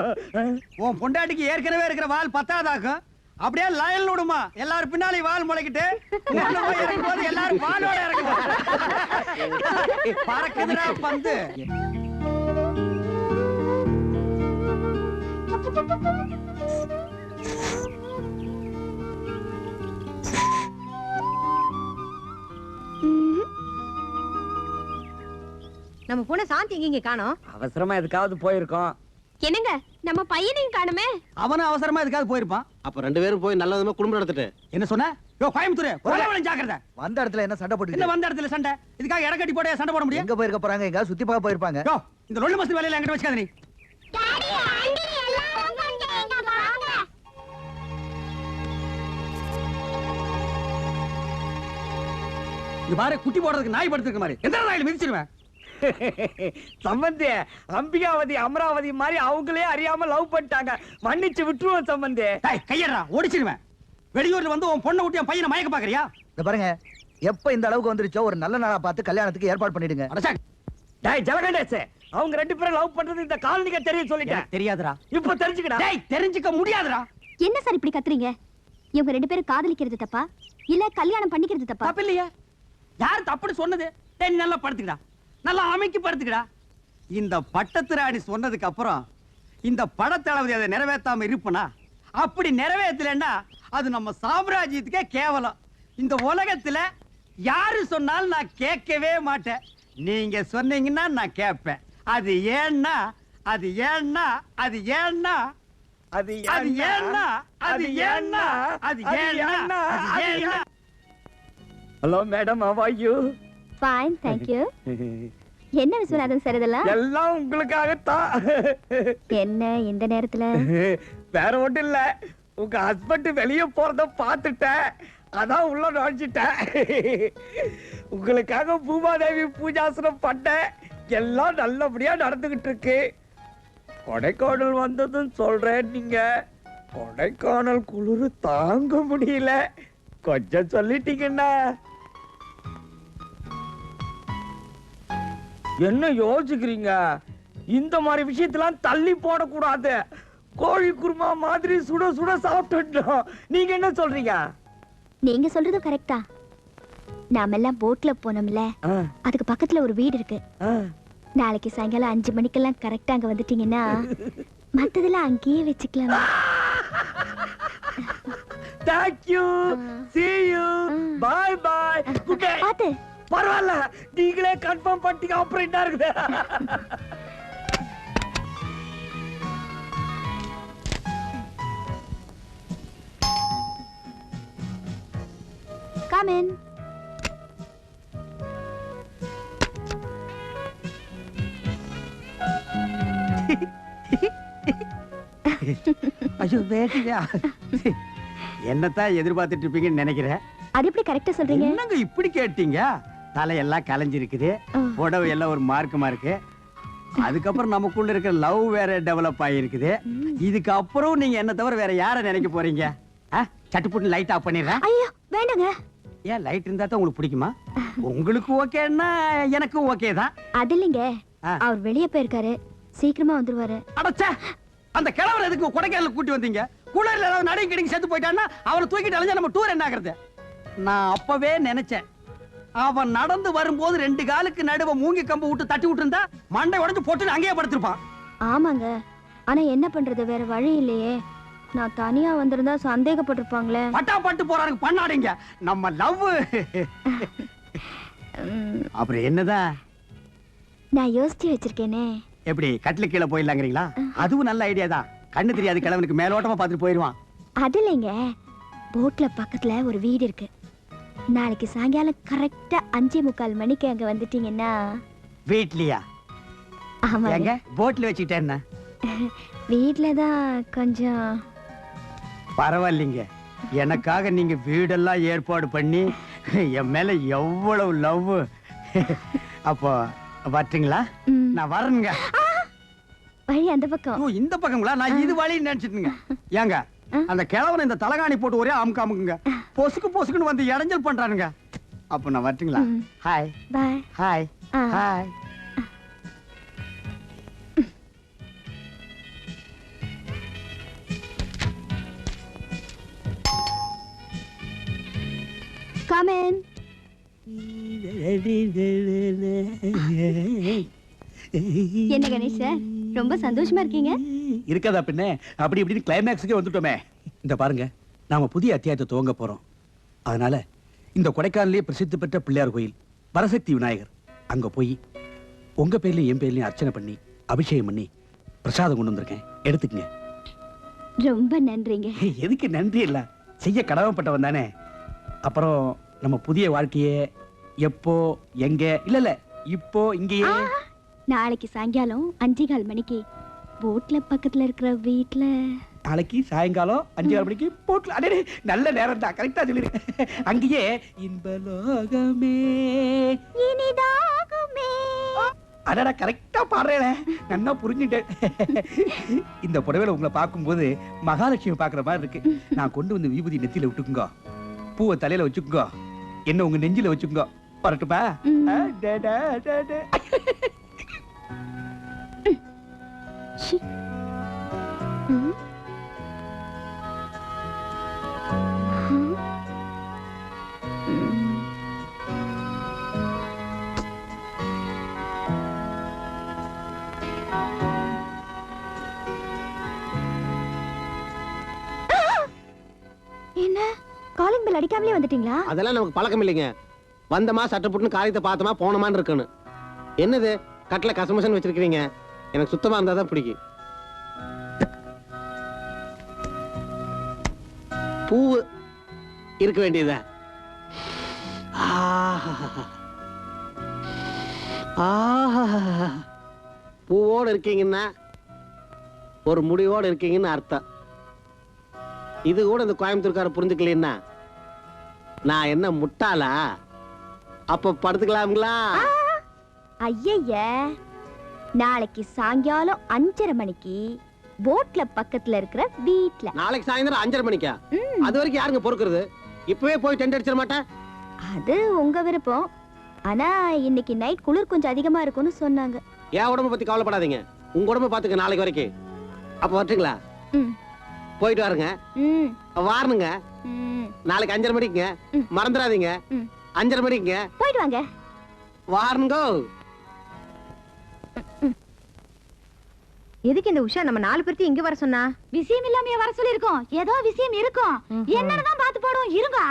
B: உன் பொண்டாட்டிக்கு ஏற்கனவே இருக்கிற வால் பத்தாதாக்கும். அப்படியே லைன்ல விடுமா, எல்லாரும் பின்னாலே வால் முளைக்கிட்டு இறங்கும்போது எல்லாரும் வாலோட இறங்குவோம். பறக்குதுடா பந்து.
E: நம்ம போன சாந்தி இங்க காணோம்.
D: அவசரமா எதுக்காவது போயிருக்கோம்.
G: என்னங்க, நம்ம பையனையும் காணுமே.
B: அவனும் அவசரமா எதுக்காவது போயிருப்பான்.
F: அப்ப 2 பேரும் போய் நல்ல விதமா குடும்பம் நடத்திட்டு.
B: என்ன சொன்ன? கோயம்புத்தூர் ஒரே ஜாக்கிரதை.
I: வந்த இடத்துல என்ன சண்டை போட்டு?
B: என்ன வந்த இடத்துல சண்டை? இதுக்காக இடக்கட்டி போட சண்டை போட முடியும்?
I: எங்க போயிருக்க போறாங்க? எங்க சுத்தி பார்க்க போயிருப்பாங்க.
B: இந்த லொள்ளு மஸ்தி வேலையில என்கிட்ட வச்சுக்காத நீ. இது பாரு, குட்டி போடுறதுக்கு நாய் படுத்துக்க மாதிரி எந்த நாயில மிதிச்சிருவேன்.
D: சம்பந்தி, அம்பிகாவதி அமராவதி மாதிரி அவங்களே அறியாம லவ் பண்ணிட்டாங்க, மன்னிச்சு விட்டுருவோம் சம்பந்தி.
B: கையறா, ஓடிச்சிருவேன். வெளியூர்ல வந்து உன் பொண்ணை விட்டு என் பையனை மயக்க பாக்குறியா?
I: இந்த பாருங்க, எப்ப இந்த அளவுக்கு வந்துருச்சோ ஒரு நல்ல நாளா பார்த்து கல்யாணத்துக்கு ஏற்பாடு பண்ணிடுங்க.
D: டேய் ஜலகண்டேசே, அவங்க 2 பேரும் லவ் பண்றது இந்த காலனிக்கு தெரியும் சொல்லிட்டேன்.
B: தெரியாதுடா.
D: இப்ப தெரிஞ்சுக்கடா.
B: டேய், தெரிஞ்சுக்க முடியாதுடா.
G: என்ன சார் இப்படி கத்துறீங்க? இவங்க 2 பேரும் காதலிக்கிறது தப்பா இல்ல கல்யாணம் பண்ணிக்கிறது தப்பா?
B: தப்பு இல்லையா? யார் தப்புன்னு சொன்னது? டேய், நீ நல்லா படுத்துக்கடா, நல்லா அமைக்கி படுத்துக்கடா. இந்த பட்டத்திராடி சொன்னதுக்கு அப்புறம் இந்த படத்தளபதி அதை நிறைவேற்றாம இருப்பனா? அப்படி நிறைவேற்றலன்னா அது நம்ம சாம்ராஜ்யத்துக்கே கேவலம். இந்த உலகத்துல யாரு சொன்னாலும் நான் கேட்கவே மாட்டேன். நீங்க சொன்னீங்கன்னா நான் கேட்பேன். அது ஏன்னா அது ஏன்னா அது ஏன்னா
D: அது
B: அது ஏன்னா அது ஏன்னா அது ஏன்னா அது ஏன்னா.
D: Hello madam, how are you?
G: Fine, thank you. என்ன விஸ்வநாதன் சார் இதெல்லாம்?
D: எல்லாம் உங்களுக்காகத்தான்.
G: என்ன இந்த நேரத்துல?
D: வேற ஒண்ணும் இல்ல, உங்க ஹஸ்பண்ட் வெளிய போறத பாத்துட்டேன், அதான் உள்ள நுழைஞ்சிட்டேன். உங்களுக்காக பூமாதேவி பூஜாசனம் பண்ணேன், எல்லாம் நல்லபடியா நடந்துகிட்டு இருக்கு. கொடைக்கானல் வந்ததும் சொல்றேன், நீங்க கொடைக்கானல் குளிர் தாங்க முடியல, கொஞ்சம் சொல்லிட்டீங்கன்னா. என்ன யோசிக்கிறீங்க? இந்த மாதிரி விஷயத்தெல்லாம் தள்ளி போடக்கூடாது. கோழி குருமா மாதிரி சுட சுட சாப்பிட்டுட்டோம். நீங்க என்ன சொல்றீங்க?
G: நீங்க சொல்றதும் கரெக்டா. நாம எல்லாம் போட்ல போனோம்ல, அதுக்கு பக்கத்துல ஒரு வீடு இருக்கு. நாளைக்கு சாயங்காலம் 5 மணிக்கெல்லாம் கரெக்டா அங்க வந்துட்டீங்கன்னா மத்ததெல்லாம் அங்கேயே வச்சுக்கலாம்.
D: Thank you. See you. Bye bye. Good day.
G: பாத்து.
D: பரவாயில்ல, நீங்களே கன்ஃபார்ம் பண்ணிட்டீங்க. அப்புறம் என்ன இருக்குது?
G: Come in.
B: ஐயோ, வேட்டியா? என்னத்தான் எதிர்பார்த்துட்டு இருப்பீங்கன்னு நினைக்கிறேன்.
G: அது எப்படி கரெக்டா சொல்றீங்க?
B: என்னங்க இப்படி கேட்டீங்க? தலையெல்லாம் கலைஞ்சிருக்குது, புடவை எல்லாம் ஒரு மார்க்கமா இருக்கு. அதுக்கப்புறம் நமக்குள்ள இருக்கிற லவ் வேற டெவலப் ஆகிருக்குது. இதுக்கு அப்புறம் நீங்க என்ன தவிர வேற யாரை நினைக்க போறீங்க? சட்டுப்புட்டு லைட் ஆஃப் பண்ணிடுறேன்.
G: ஐயோ வேண்டாங்க.
B: ஏன் லைட் இருந்தா தான் உங்களுக்கு பிடிக்குமா? உங்களுக்கு ஓகேன்னா எனக்கும் ஓகே தான்.
G: அது இல்லைங்க, அவர் வெளியே போயிருக்காரு, சீக்கிரமா வந்துருவாரு.
B: அடச்சே, அந்த கிழவர் எதுக்கு கொடைக்கானல் கூட்டி வந்தீங்க? குளர்ல ஏதாவது நடுங்க கிடைக்கு செத்து போயிட்டான்னா அவனை தூக்கிட்டு அலைஞ்சா நம்ம டூர் என்ன ஆகுறது? நான் அப்பவே நினைச்சேன், அவன் நடந்து வரும்போது 2 காலுக்கு நடுவ மூங்கி கம்பு விட்டு தட்டி விட்டு இருந்தா மண்டை உடைஞ்சு போட்டு அங்கேயே படுத்திருப்பான்.
G: ஆமாங்க, ஆனா என்ன பண்றது, வேற வழி இல்லையே. நான் தனியா வந்திருந்தா சந்தேகப்பட்டிருப்பாங்களே.
B: பட்டா பட்டு போறாங்க பண்ணாடிங்க நம்ம லவ். அப்புறம் என்னதான்
G: நான் யோசிச்சு வச்சிருக்கேனே.
B: எப்படி கட்டில கீழே போயிடலாங்கிறீங்களா? அதுவும் நல்ல ஐடியா தான். கண்ணு தெரியாது கிழவனுக்கு மேலோட்டமா பார்த்துட்டு போயிடுவான். அது
G: இல்லைங்க, போட்ல பக்கத்துல ஒரு வீடு இருக்கு. நாளைக்கு சாயங்காலம் கரெக்டா 5:45 மணிக்கு அங்க வந்துட்டீங்கன்னா.
B: வீட்லயா?
G: ஆமாங்க.
B: போட்ல வச்சுக்கிட்டேன்னா
G: வீட்லதான் கொஞ்சம்.
B: பரவாயில்லைங்க, எனக்காக நீங்க வீடெல்லாம் ஏற்பாடு பண்ணி என் மேல எவ்வளவு லவ். அப்போ வரட்டுங்களா? நான் வரேங்க.
G: வழி அந்த பக்கம்.
B: இந்த பக்கங்களா? நான் இது வழின்னு நினைச்சிட்டுங்க. ஏங்க அந்த கிழவனை இந்த தலகாணி போட்டு ஒரே அமுக்கு அமுக்குங்க, பொசுக்கு பொசுக்குன்னு வந்து இடைஞ்சல் பண்றானுங்க. அப்ப நான் வரட்டுங்களா? Hi
G: bye.
B: Hi hi.
G: Come in. என்ன கணேஷ் சார், ரொம்ப சந்தோஷமா இருக்கீங்க?
B: இருக்கதா பின்ன, அப்படி இப்படி கிளைமேக்ஸுக்கே வந்துட்டோமே. இந்த பாருங்க, நாம புதிய அத்தியாயத்தை துவங்க போறோம். அதனால இந்த கொடைக்கானலே பிரசித்தி பெற்ற பிள்ளையார் கோயில் வரசக்தி விநாயகர் அங்க போய் உங்க பேர்லயும் என் பேர்லயும் அர்ச்சனை பண்ணி அபிஷேகம் பண்ணி பிரசாதம் கொண்டு வந்திருக்கேன், எடுத்துக்கங்க.
G: ரொம்ப நன்றிங்க.
B: எதுக்கு நன்றி? இல்ல, செய்ய கடமைப்பட்டவன் தானே. அப்புறம் நம்ம புதிய வாழ்க்கையே எப்போ எங்க இல்ல இப்போ இங்கேயே.
G: நாளைக்கு சாயங்காலம் 5:15 மணிக்கு போட்ல பக்கத்துல இருக்கிற வீட்ல.
B: நாளைக்கு சாயங்காலம் 5:15 மணிக்கு போட்ல. அடே நல்ல நேரம் தான், கரெக்டா சொல்லிருக்கேன். அங்கேயே இன்பலோகமே
G: இனிதாகுமே.
B: அடடா கரெக்டா பாடுறேன், நல்லா புரிஞ்சுட்டேன். இந்த புடவையில உங்களை பார்க்கும்போது மகாலட்சுமி பாக்குற மாதிரி இருக்கு. நான் கொண்டு வந்து விபூதி நெத்தியில விட்டுக்குங்க, பூவை தலையில வச்சுக்கோ, என்ன உங்க நெஞ்சில வச்சுக்கோ. வரட்டுமா?
G: என்ன காலிங் பெல் அடிக்காமலே வந்துட்டீங்களா?
F: அதெல்லாம் நமக்கு பழக்கம் இல்லைங்க. வந்தமா சட்டை போட்டு காரியத்தை பார்த்தமா போனமான்னு இருக்கணும். என்னது கட்டில கசமசன் வச்சிருக்கீங்க? எனக்கு சுத்தமா இருந்தா தான் பிடிக்கும். பூ இருக்க வேண்டியதா? பூவோடு இருக்கீங்கன்னா ஒரு முடிவோடு இருக்கீங்கன்னு அர்த்தம். இது கூட இந்த கோயம்புத்தூர்கார புரிஞ்சுக்கலன்னா நான் என்ன முட்டாளா? அப்ப படுத்துக்கலாம்களா?
G: ஐய, நாளைக்கு சாயங்காலம் 5:30 மணிக்கு போட்ல பக்கத்துல இருக்கிற வீட்ல.
F: நாளைக்கு சாயந்தரம் 5:30 மணிக்கா? அது வரைக்கும் யாருங்க பொறுக்கிறது? இப்பவே போய் டென்ட் அடிச்சிட மாட்டேன்.
G: அது உங்க விருப்பம். ஆனா இன்னைக்கு நைட் குளிர் கொஞ்சம் அதிகமா இருக்கும்னு சொன்னாங்க.
F: என் உடம்ப பத்தி கவலைப்படாதீங்க, உங்க உடம்ப பாத்துக்க நாளைக்கு வரைக்கும். அப்ப வரட்டுங்களா? போயிட்டு வாருங்க. வாரணுங்க. நாளைக்கு 5:30 மணிக்குங்க, மறந்துடாதீங்க. 5:30 மணிக்குங்க
G: போயிட்டு வாங்க.
F: வாரணுங்கோ.
E: எதுக்கு இந்த உஷா நம்ம 4 பேர்த்தையும் இங்க வர சொன்னா?
G: விஷயம் இல்லாம வர சொல்லி இருக்கோம். ஏதோ விஷயம் இருக்கும், என்னன்னு பாத்து போடுவோம். இருங்க.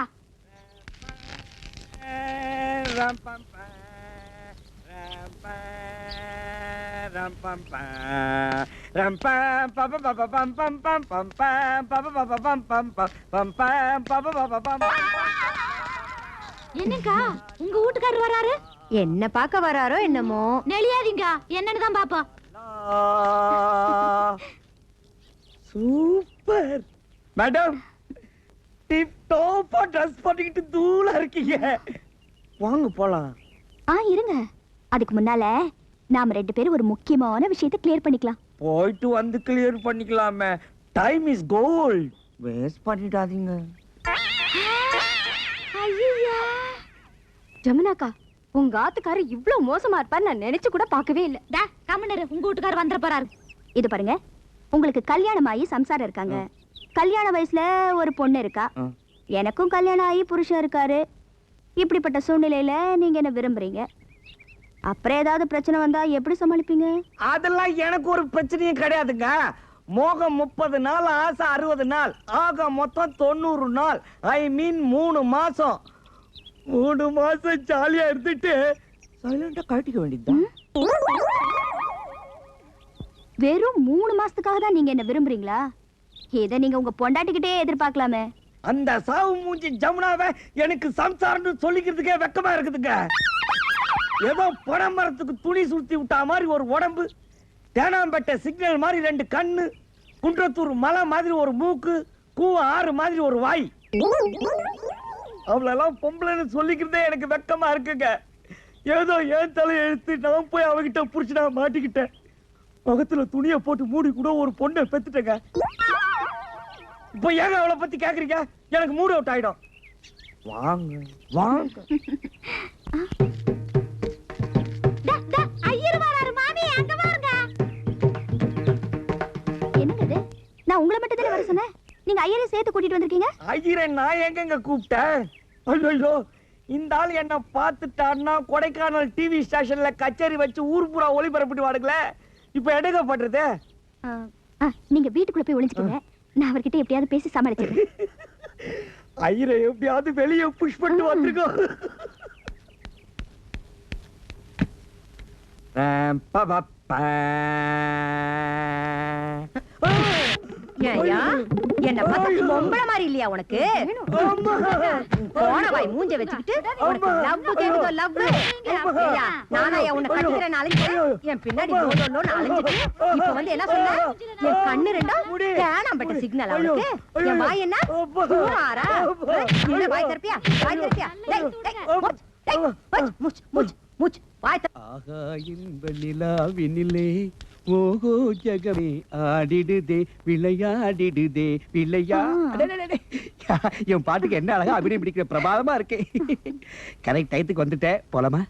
G: என்னக்கா உங்க வீட்டுக்காரர் வராரு?
E: என்ன பார்க்க வராரோ என்னமோ.
G: நெளியாதீங்க, என்னன்னு தான் பாப்போம்.
D: சூப்பர் மேடம், டிப் டாப்பா ட்ரெஸ் பண்ணிக்கிட்டு தூளா இருக்கீங்க. வாங்க போலாம்.
G: இருங்க. அதுக்கு முன்னால நாம 2 பேரும் ஒரு முக்கியமான விஷயத்தை கிளியர் பண்ணிக்கலாம்.
D: போயிட்டு வந்து கிளியர் பண்ணிக்கலாமே. Time is gold. வேஸ்ட் பண்ணிடாதீங்க.
E: ஐயா ஜமுனாக்கா, உங்க ஆத்துக்காரு இவ்ளோ மோசமா இருப்பாரு நான் நினைச்சு கூட பார்க்கவே இல்ல.
G: டா கமனரு, உங்க வீட்டுக்காரர் வந்துற போறாரு. இது பாருங்க, உங்களுக்கு கல்யாணம் ஆகி சம்சாரம் இருக்காங்க. கல்யாண வயசுல ஒரு பொண்ணு இருக்கா. எனக்கும் கல்யாணம் ஆகி புருஷன் இருக்காரு. இப்படிப்பட்ட சூழ்நிலையில நீங்க என்ன விரும்புறீங்க? அப்புறம் ஏதாவது பிரச்சனை வந்தா எப்படி சமாளிப்பீங்க?
D: அதெல்லாம் எனக்கு ஒரு பிரச்சனையும் கிடையாதுங்க. மோகம் 30 நாள், ஆசை 60 நாள், ஆக மொத்தம் 90 நாள். ஐ மீன் 3 மாசம். 3 மாசம் ஜாலியா இருந்துட்டு சைலண்டா கட்டிக்க வேண்டியதுதான்.
G: வெறும் 3 மாசத்துக்காக தான் நீங்க என்ன விரும்புறீங்களா? இதை நீங்க உங்க பொண்டாட்டிக்கிட்டே எதிர்பார்க்கலாமே.
D: அந்த சாவு மூஞ்சி ஜமுனாவை எனக்கு சம்சாரம்னு சொல்லிக்கிறதுக்கே வெக்கமா இருக்குதுங்க. ஏதோ பனைமரத்துக்கு துணி சுத்தி விட்டா மாதிரி ஒரு உடம்பு, தேனாம்பேட்டை சிக்னல் மாதிரி 2 கண்ணு, குன்றத்தூர் மலை மாதிரி ஒரு மூக்கு, கூவ ஆறு மாதிரி ஒரு வாய். அவளெல்லாம் பொம்பளைன்னு சொல்லிக்கிறதே எனக்கு வெக்கமா இருக்குங்க. ஏதோ ஏன் தலை எழுத்து நான் போய் அவகிட்ட புடிச்சு நான் மாட்டிக்கிட்டேன். முகத்துல துணியை போட்டு மூடி கூட ஒரு பொண்ணை பெத்துட்டேங்க. இப்ப ஏங்க அவளை பத்தி கேக்குறீங்க? எனக்கு மூட் அவுட் ஆயிடும். வாங்க வாங்க.
G: ஐயர் வராரு மாமி, அங்க வாங்க. என்னங்க இது? நான் உங்களை மட்டும் தானே வர சொன்னேன். நீங்க ஐயரை சேர்த்து கூட்டிட்டு வந்திருக்கீங்க.
D: ஐயரை நான் எங்கங்க கூப்பிட்டேன்? ஐயோ, இந்த ஆள் என்ன பார்த்துட்டான்னா கொடைக்கானல் டிவி ஸ்டேஷன்ல கச்சேரி வச்சு ஊர் பூரா ஒளிபரப்பிட்டு வாடுங்களே. இப்ப எடுக்க பண்றது?
G: நீங்க வீட்டுக்குள்ள போய் ஒளிஞ்சுக்கங்க. நான் அவர்கிட்ட எப்படியாவது பேசி சமாளிச்சிடுறேன்.
D: ஐயரை எப்படியாவது வெளியே புஷ் பண்ணிட்டு வந்திருக்கோம்.
E: ஏய்யா, என்ன பார்த்தா பொம்பளை மாதிரி இல்லையா உனக்கு? போன வாய் மூஞ்ச வச்சுக்கிட்டு உனக்கு லவ் கேக்குதோ? லவ் ஏய்யா, நானா உன்னை கட்டிக்கிறேன் அழிஞ்சு என் பின்னாடி நோன்னு அழிஞ்சிட்டு இப்ப வந்து என்ன சொன்ன? என் கண்ணு ரெண்டா தேனாம்பேட்டை சிக்னல் அவளுக்கு. என் வாய் என்ன தூராரா? என்ன வாய் தரப்பியா? வாய் தரப்பியா? மூச்சு மூச்சு மூச்சு வாய் தர.
B: ஆகா இன்ப நிலாவினிலே ஓஹோ ஜகமே ஆடிடுதே விளையாடிடுதே விளையா. என் பாட்டுக்கு என்ன அழகா அபிநயம் பிடிக்கிற பிரபாதமா இருக்கு. கரெக்ட் டயத்துக்கு வந்துட்டேன். போலாமா?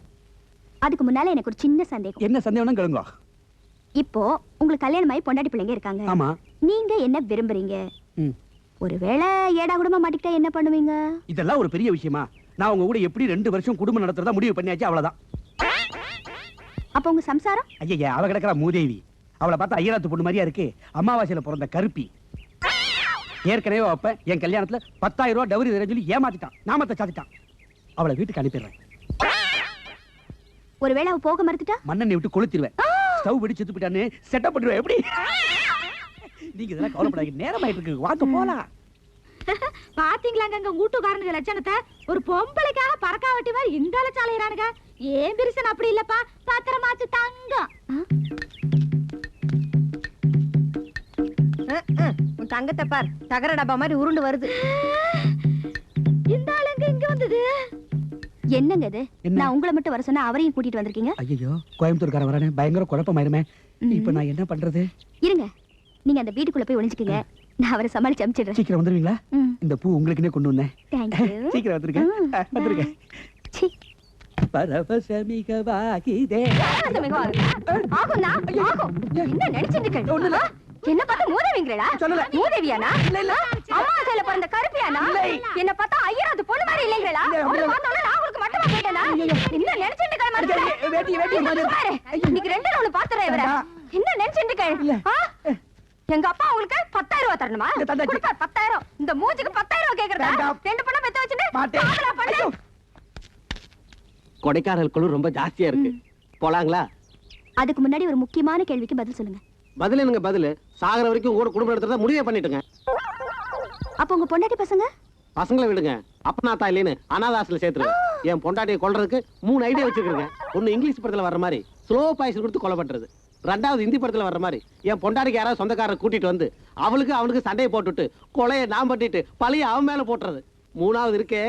G: அதுக்கு முன்னால எனக்கு ஒரு சின்ன சந்தேகம்.
B: என்ன சந்தேகம் கேளுங்க.
G: இப்போ உங்களுக்கு கல்யாணம் ஆகி பொண்டாட்டி பிள்ளைங்க இருக்காங்க.
B: ஆமா.
G: நீங்க என்ன விரும்புறீங்க? ஒருவேளை ஏடா கூடமா மாட்டிக்கிட்டா என்ன பண்ணுவீங்க?
B: இதெல்லாம் ஒரு பெரிய விஷயமா? நான் உங்க கூட எப்படி 2 வருஷம் குடும்பம் நடத்துறதா முடிவு பண்ணியாச்சு, அவ்வளவுதான்.
G: அப்ப உங்க சம்சாரம்?
B: ஐயா, அவ கிடக்குற மூதேவி. அவளை பார்த்தா ஐயராத்து பொண்ணு மாதிரியா இருக்கு. அமாவாசையில பிறந்த கருப்பி. ஏற்கனவே அப்ப என் கல்யாணத்துல 10,000 ரூபாய் டவுரி தரேன்னு சொல்லி ஏமாத்திட்டான். நாமத்தை சாத்திட்டான். அவளை வீட்டுக்கு அனுப்பிடுறேன்.
G: ஒருவேளை அவ போக மறுத்துட்டா?
B: மண்ணெண்ணெய் விட்டு கொளுத்திடுவேன். ஸ்டவ் வெடி செத்து போயிட்டான்னு செட்டப் பண்ணிடுவேன். எப்படி? நீங்க இதெல்லாம் கவலைப்படாதீங்க. நேரம் ஆயிட்டு இருக்கு. வாங்க போலாம்.
E: பாத்தீங்களாங்க உங்க வீட்டுக்காரனுங்க லட்சணத்தை? ஒரு பொம்பளைக்காக பறக்காவட்டி மாதிரி இந்த லட்சாலையிறானுங்க. ஏன் பிரிசன் அப்படி இல்லப்பா, பத்திரமாச்சு தங்கம். உன் தங்கத்தை பார், தகர டப்பா மாதிரி உருண்டு வருது. இந்த ஆளுங்க இங்க வந்தது
G: என்னங்க இது? நான் உங்களை மட்டும் வர சொன்னா அவரையும் கூட்டிட்டு வந்திருக்கீங்க.
B: ஐயோ, கோயம்புத்தூர்காரன் வரானே, பயங்கர குழப்பமாயிருமே. இப்ப நான் என்ன பண்றது?
G: இருங்க, நீங்க அந்த வீட்டுக்குள்ள போய் ஒளிஞ்சுக்கீங்க. நான் அவரை சமாளிச்சு அனுப்பிச்சிடுறேன்.
B: சீக்கிரம் வந்துருவீங்களா? இந்த பூ உங்களுக்குன்னே கொண்டு வந்தேன். சீக்கிரம் வந்துருங்க. பரவசமிகவாகிதே.
G: என்ன நினைச்சிட்டு என்ன பார்த்தா மூதேவிங்களா? மூதேவியானா? அம்மாவாசையில பிறந்த கருப்பியானா? என்ன பார்த்தா ஐயராத்து பொண்ணு மாதிரி இல்லைங்களா? நான் உங்களுக்கு மட்டுமா கேட்டேனா? என்ன நினைச்சிட்டு இன்னைக்கு 2 நாள் பாத்துறேன் இவரை. என்ன நினைச்சிட்டு எங்க அப்பா உங்களுக்கு 10,000 ரூபாய் தரணுமா? 10,000. இந்த மூஞ்சிக்கு 10,000 ரூபாய் கேக்குறதா? 2 பொண்ணை பெத்து வச்சுட்டு
F: கொடைக்கானல் குழு ரொம்ப ஜாஸ்தியா இருக்கு. போலாங்களா?
G: அதுக்கு முன்னாடி ஒரு முக்கியமான கேள்விக்கு பதில் சொல்லுங்க.
F: பதில் என்னங்க பதில்? சாகர வரைக்கும் கூட குடும்பம் நடத்துறதா முடிவே பண்ணிட்டுங்க.
G: அப்ப உங்க பொண்டாட்டி பசங்க?
F: பசங்களை விடுங்க. அப்பனாத்தா இல்லைன்னு அனாதாசில சேர்த்துருங்க. என் பொண்டாட்டியை கொல்றதுக்கு 3 ஐடியா வச்சிருக்கேங்க. ஒண்ணு இங்கிலீஷ் படத்துல வர்ற மாதிரி ஸ்லோ பாய்சன் கொடுத்து கொலை பண்றது. ரெண்டாவது ஹிந்தி படத்துல வர்ற மாதிரி என் பொண்டாடிக்கு யாராவது சொந்தக்காரரை கூட்டிட்டு வந்து அவனுக்கு சண்டையை போட்டுட்டு கொலையை நான் பண்ணிட்டு பழைய அவன் மேல போட்டுறது. மூணாவது இருக்கே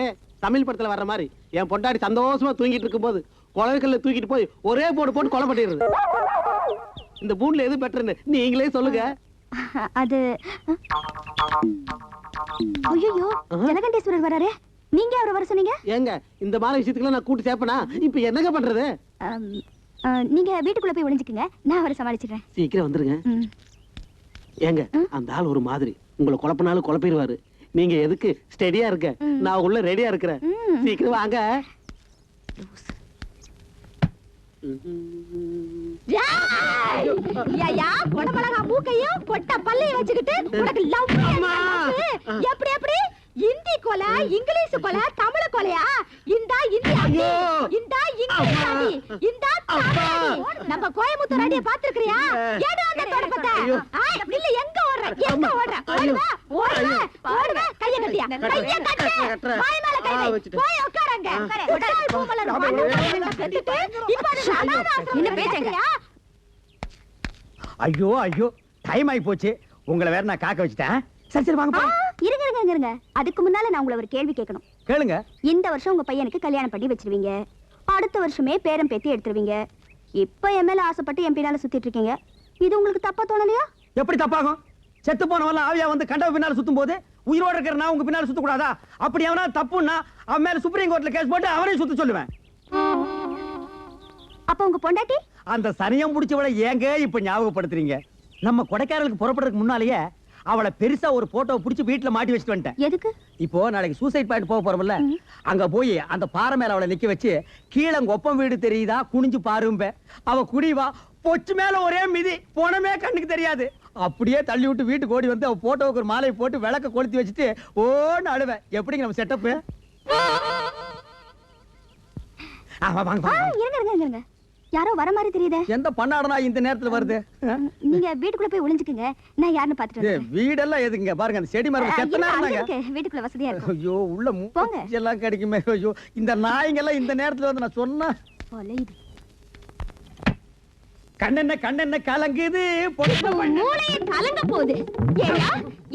F: தமிழ் படத்துல வர்ற மாதிரி என் பொண்டாடி சந்தோஷமா தூங்கிட்டு இருக்கும்போது கொலைகள்ல தூக்கிட்டு போய் ஒரே போட்டு கொலை பண்ணிடுறது. இந்த மூணுல எது பெட்டர்னு நீங்களே சொல்லுங்க.
G: அது ஐயோ ஜலகண்டேஸ்வரர் வராரு. நீங்க அவரை வர சொன்னீங்க.
F: ஏங்க இந்த மாதிரி விஷயத்துக்குள்ள நான் கூட்டி சேர்ப்பனா இப்ப என்னங்க பண்றது?
G: நீங்க வீட்டுக்குள்ள போய் ஒளிஞ்சுக்குங்க, நான் அவரை சமாளிச்சுக்கிறேன்.
F: சீக்கிரம் வந்துருங்க. ஏங்க அந்த ஆள் ஒரு மாதிரி உங்களை குழப்பினாலும் குழப்பிடுவாரு. நீங்க எதுக்கு ஸ்டெடியா இருக்க, நான் உள்ள ரெடியா இருக்கிறேன். சீக்கிரம் வாங்க.
E: கொடமிளகா மூக்கையும் கொட்ட பல்லையும் வச்சுக்கிட்டு உனக்கு லவ் எப்படி எப்படி இந்தி கொலை இங்கிலீஷ் கொலை தமிழ் கொலையா? இந்தா இந்தி அடி, இந்தா இங்கிலீஷ் அடி, இந்தா தமிழ் அடி. நம்ம கோயம்புத்தூர் அடியை பாத்துக்கிறியா? ஏடா அந்த தொடப்பத்தை நில்ல. எங்க ஓடுற ஓடுவ கைய கட்டியா கைய கட்டு வாய் மேல கை வை. போய் உட்காருங்க. உடல் பூமலர் மண்ணு கட்டிட்டு இப்ப என்ன பேசுங்க?
B: ஐயோ ஐயோ டைம் ஆகி போச்சு. உங்களை வேற நான் காக்க வச்சுட்டேன். சரி வாங்க.
G: இருங்க. அதுக்கு முன்னால நான் உங்களை ஒரு கேள்வி கேட்கணும்.
B: கேளுங்க.
G: இந்த வருஷம் உங்க பையனுக்கு கல்யாணம் பண்ணி வச்சிருவீங்க, அடுத்த வருஷமே பேரம் பேத்தி எடுத்துருவீங்க. இப்ப என் மேல ஆசைப்பட்டு என் பின்னால சுத்திட்டு இருக்கீங்க. இது உங்களுக்கு தப்பா தோணலையா?
B: எப்படி தப்பாகும்? செத்து போனவன் ஆவியா வந்து கண்டவ பின்னால சுத்தும் போது உயிரோட இருக்கிற நான் உங்க பின்னால சுத்த கூடாதா? அப்படி அவனா தப்புன்னா அவன் மேல சுப்ரீம் கோர்ட்ல கேஸ் போட்டு அவனையும் சுத்த சொல்லுவேன்.
G: அப்ப உங்க பொண்டாட்டி
B: அந்த சனியம் முடிச்சவளை ஏங்க இப்ப ஞாபகப்படுத்துறீங்க? நம்ம கொடைக்கானலுக்கு புறப்படுறதுக்கு முன்னாலேயே அவளை பெருசா ஒரு போட்டோ புடிச்சு வீட்டுல மாட்டி வச்சுட்டு வந்துட்டேன்.
G: எதுக்கு?
B: இப்போ நாளைக்கு சூசைட் பாயிண்ட் போக போறோம்ல, அங்க போய் அந்த பாறை மேல அவளை நிக்க வச்சு கீழே ஒப்பம் வீடு தெரியுதா குனிஞ்சு பாரும்ப. அவ குடிவா பொச்சு மேல ஒரே மிதி போனமே கண்ணுக்கு தெரியாது. அப்படியே தள்ளி விட்டு வீட்டுக்கு ஓடி வந்து அவ போட்டோவுக்கு ஒரு மாலையை போட்டு விளக்க கொளுத்தி வச்சுட்டு ஓன்னு அழுவேன். எப்படிங்க நம்ம செட்டப்?
G: இருங்க. யாரோ வர மாதிரி தெரியுதே.
B: எந்த பண்ணாடனா இந்த நேரத்துல வருது?
G: நீங்க வீட்டுக்குள்ள போய் ஒளிஞ்சுக்குங்க, நான் யாருன்னு பாத்துட்டு வரேன்.
B: வீடெல்லாம் எதுங்க? பாருங்க அந்த செடி மரம் செத்தனா இருந்தாங்க.
G: வீட்டுக்குள்ள வசதியா இருக்கும்.
B: ஐயோ உள்ள மூச்சு எல்லாம் கிடைக்குமே. ஐயோ இந்த நாய்ங்க எல்லாம் இந்த நேரத்துல வந்து நான் சொன்னா
G: போலைது.
B: கண்ணென்ன கலங்குது,
E: மூளையே கலங்க போகுது. ஏன்னா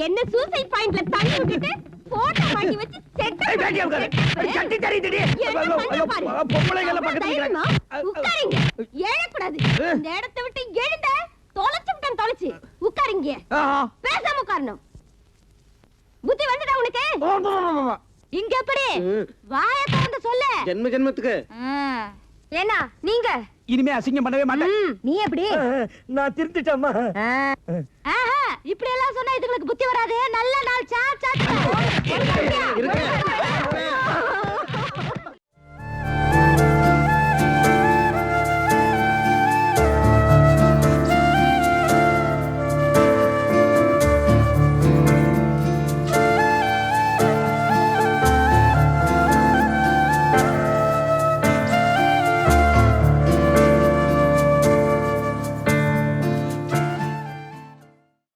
E: என்ன சூசைட் பாயிண்ட்ல தள்ளி விட்டுட்டு போட்டோ மாட்டி வச்சு
B: கட்டி தெரியுதுடி. பொம்பளைங்கள பக்கத்துல
E: உட்காருங்க. எழக்கூடாது. இந்த இடத்தை விட்டு எழுந்த தொலைச்சுட்டேன். தொலைச்சு உட்காருங்க. பேசாம உட்காரணும். புத்தி வந்துடா உனக்கு? இங்க எப்படி வாயை திறந்து சொல்லு.
F: ஜென்மத்துக்கு
E: ஏன்னா நீங்க
B: இனிமே அசிங்கம் பண்ணவே மாட்டேன்.
E: நீ எப்படி?
D: நான் திருத்திட்டேம்மா.
E: இப்படி எல்லாம் சொன்னா இதுங்களுக்கு புத்தி வராது. நல்ல நாள் சா சா